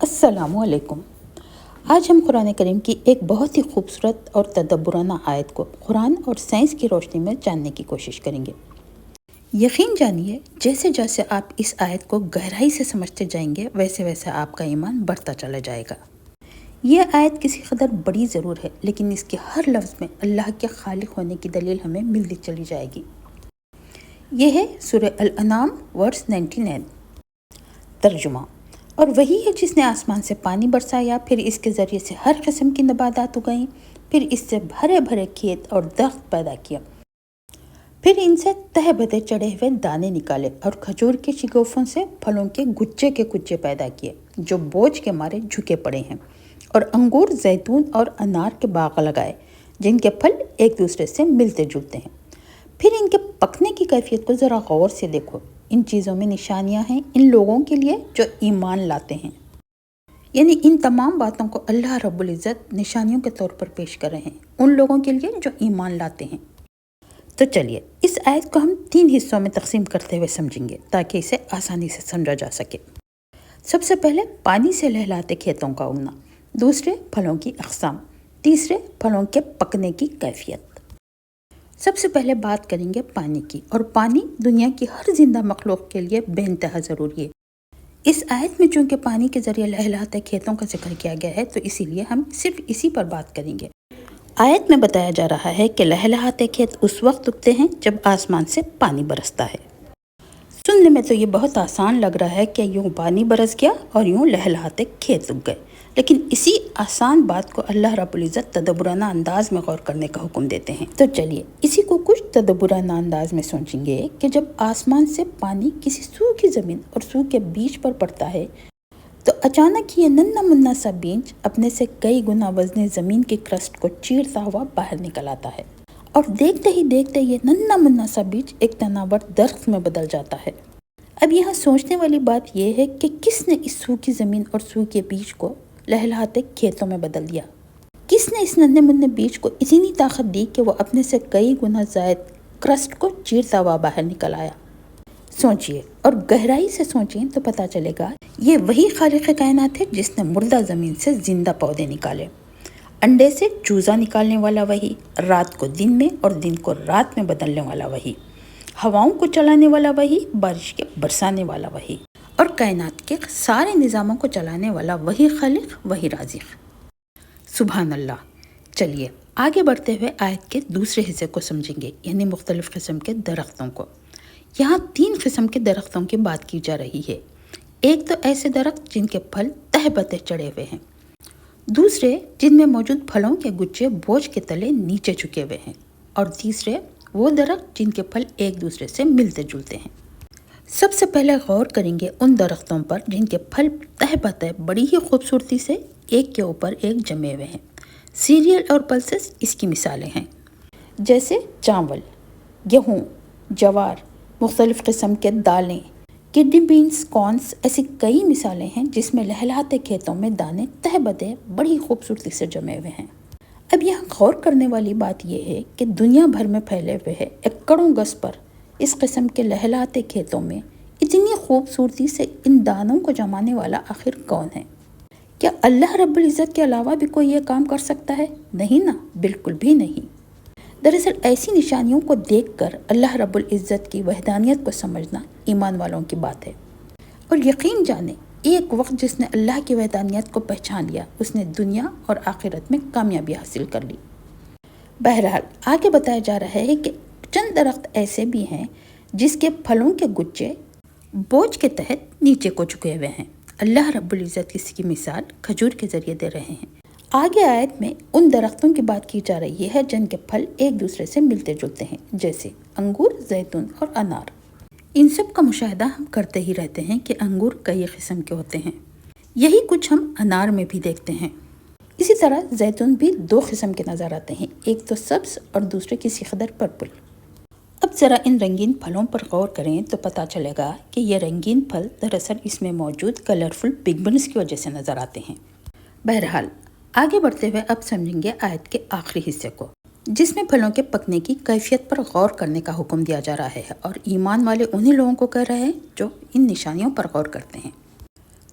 السلام علیکم۔ آج ہم قرآن کریم کی ایک بہت ہی خوبصورت اور تدبرانہ آیت کو قرآن اور سائنس کی روشنی میں جاننے کی کوشش کریں گے۔ یقین جانیے، جیسے جیسے آپ اس آیت کو گہرائی سے سمجھتے جائیں گے ویسے ویسے آپ کا ایمان بڑھتا چلا جائے گا۔ یہ آیت کسی قدر بڑی ضرور ہے، لیکن اس کے ہر لفظ میں اللہ کے خالق ہونے کی دلیل ہمیں ملتی چلی جائے گی۔ یہ ہے سورہ الانعام ورس 99۔ ترجمہ: اور وہی ہے جس نے آسمان سے پانی برسایا، پھر اس کے ذریعے سے ہر قسم کی نباتات اگائیں، پھر اس سے بھرے بھرے کھیت اور درخت پیدا کیا، پھر ان سے تہ بدے چڑھے ہوئے دانے نکالے اور کھجور کے شگوفوں سے پھلوں کے گچھے کے گچھے پیدا کیے جو بوجھ کے مارے جھکے پڑے ہیں، اور انگور، زیتون اور انار کے باغ لگائے جن کے پھل ایک دوسرے سے ملتے جلتے ہیں۔ پھر ان کے پکنے کی کیفیت کو ذرا غور سے دیکھو، ان چیزوں میں نشانیاں ہیں ان لوگوں کے لیے جو ایمان لاتے ہیں۔ یعنی ان تمام باتوں کو اللہ رب العزت نشانیوں کے طور پر پیش کر رہے ہیں ان لوگوں کے لیے جو ایمان لاتے ہیں۔ تو چلیے اس آیت کو ہم 3 حصوں میں تقسیم کرتے ہوئے سمجھیں گے تاکہ اسے آسانی سے سمجھا جا سکے۔ سب سے پہلے پانی سے لہلاتے کھیتوں کا اگنا، دوسرے پھلوں کی اقسام، تیسرے پھلوں کے پکنے کی کیفیت۔ سب سے پہلے بات کریں گے پانی کی، اور پانی دنیا کی ہر زندہ مخلوق کے لیے بے انتہا ضروری ہے۔ اس آیت میں چونکہ پانی کے ذریعے لہلاتے کھیتوں کا ذکر کیا گیا ہے تو اسی لیے ہم صرف اسی پر بات کریں گے۔ آیت میں بتایا جا رہا ہے کہ لہلاتے کھیت اس وقت اگتے ہیں جب آسمان سے پانی برستا ہے۔ سننے میں تو یہ بہت آسان لگ رہا ہے کہ یوں پانی برس گیا اور یوں لہلاتے کھیت اگ گئے، لیکن اسی آسان بات کو اللہ رب العزت تدبرانہ انداز میں غور کرنے کا حکم دیتے ہیں۔ تو چلیے اسی کو کچھ تدبرانہ انداز میں سوچیں گے کہ جب آسمان سے پانی کسی سوکھی زمین اور سوکھے بیج پر پڑتا ہے تو اچانک یہ ننھا منھا سا بیج اپنے سے کئی گنا وزن زمین کی کرسٹ کو چیرتا ہوا باہر نکل آتا ہے، اور دیکھتے ہی دیکھتے یہ ننھا منھا سا بیج ایک تناور درخت میں بدل جاتا ہے۔ اب یہاں سوچنے والی بات یہ ہے کہ کس نے اس سوکھی زمین اور سوکھے بیج کو لہلاتے کھیتوں میں بدل دیا؟ کس نے اس ننھے منھے بیج کو اتنی طاقت دی کہ وہ اپنے سے کئی گنا زائد کرسٹ کو چیرتا ہوا باہر نکل آیا؟ سوچئے اور گہرائی سے سوچیں تو پتا چلے گا یہ وہی خالق کائنات ہے جس نے مردہ زمین سے زندہ پودے نکالے، انڈے سے چوزا نکالنے والا وہی، رات کو دن میں اور دن کو رات میں بدلنے والا وہی، ہواؤں کو چلانے والا وہی، بارش کے برسانے والا وہی، اور کائنات کے سارے نظاموں کو چلانے والا وہی خالق، وہی رازق۔ سبحان اللہ۔ چلیے آگے بڑھتے ہوئے آیت کے دوسرے حصے کو سمجھیں گے، یعنی مختلف قسم کے درختوں کو۔ یہاں 3 قسم کے درختوں کی بات کی جا رہی ہے۔ ایک تو ایسے درخت جن کے پھل تہ بتہ چڑھے ہوئے ہیں، دوسرے جن میں موجود پھلوں کے گچھے بوجھ کے تلے نیچے جھکے ہوئے ہیں، اور تیسرے وہ درخت جن کے پھل ایک دوسرے سے ملتے جلتے ہیں۔ سب سے پہلے غور کریں گے ان درختوں پر جن کے پھل تہ بتہ بڑی ہی خوبصورتی سے ایک کے اوپر ایک جمے ہوئے ہیں۔ سیریل اور پلسز اس کی مثالیں ہیں، جیسے چاول، گیہوں، جوار، مختلف قسم کے دالیں، کڈنی بینز، کارنز، ایسی کئی مثالیں ہیں جس میں لہلاتے کھیتوں میں دانے تہ بتہ بڑی خوبصورتی سے جمے ہوئے ہیں۔ اب یہاں غور کرنے والی بات یہ ہے کہ دنیا بھر میں پھیلے ہوئے ہیں ایکڑوں گز پر اس قسم کے لہلاتے کھیتوں میں اتنی خوبصورتی سے ان دانوں کو جمانے والا آخر کون ہے؟ کیا اللہ رب العزت کے علاوہ بھی کوئی یہ کام کر سکتا ہے؟ نہیں نا، بالکل بھی نہیں۔ دراصل ایسی نشانیوں کو دیکھ کر اللہ رب العزت کی وحدانیت کو سمجھنا ایمان والوں کی بات ہے، اور یقین جانیں ایک وقت جس نے اللہ کی وحدانیت کو پہچان لیا اس نے دنیا اور آخرت میں کامیابی حاصل کر لی۔ بہرحال آگے بتایا جا رہا ہے کہ چند درخت ایسے بھی ہیں جس کے پھلوں کے گچھے بوجھ کے تحت نیچے کو جھکے ہوئے ہیں۔ اللہ رب العزت اس کی مثال کھجور کے ذریعے دے رہے ہیں۔ آگے آیت میں ان درختوں کی بات کی جا رہی ہے جن کے پھل ایک دوسرے سے ملتے جلتے ہیں، جیسے انگور، زیتون اور انار۔ ان سب کا مشاہدہ ہم کرتے ہی رہتے ہیں کہ انگور کئی قسم کے ہوتے ہیں، یہی کچھ ہم انار میں بھی دیکھتے ہیں۔ اسی طرح زیتون بھی 2 قسم کے نظر آتے ہیں، ایک تو سبز اور دوسرے کسی قدر پرپل۔ اب ذرا ان رنگین پھلوں پر غور کریں تو پتا چلے گا کہ یہ رنگین پھل دراصل اس میں موجود کلرفل پگمنٹس کی وجہ سے نظر آتے ہیں۔ بہرحال آگے بڑھتے ہوئے اب سمجھیں گے آیت کے آخری حصے کو، جس میں پھلوں کے پکنے کی کیفیت پر غور کرنے کا حکم دیا جا رہا ہے، اور ایمان والے انہی لوگوں کو کہہ رہے ہیں جو ان نشانیوں پر غور کرتے ہیں۔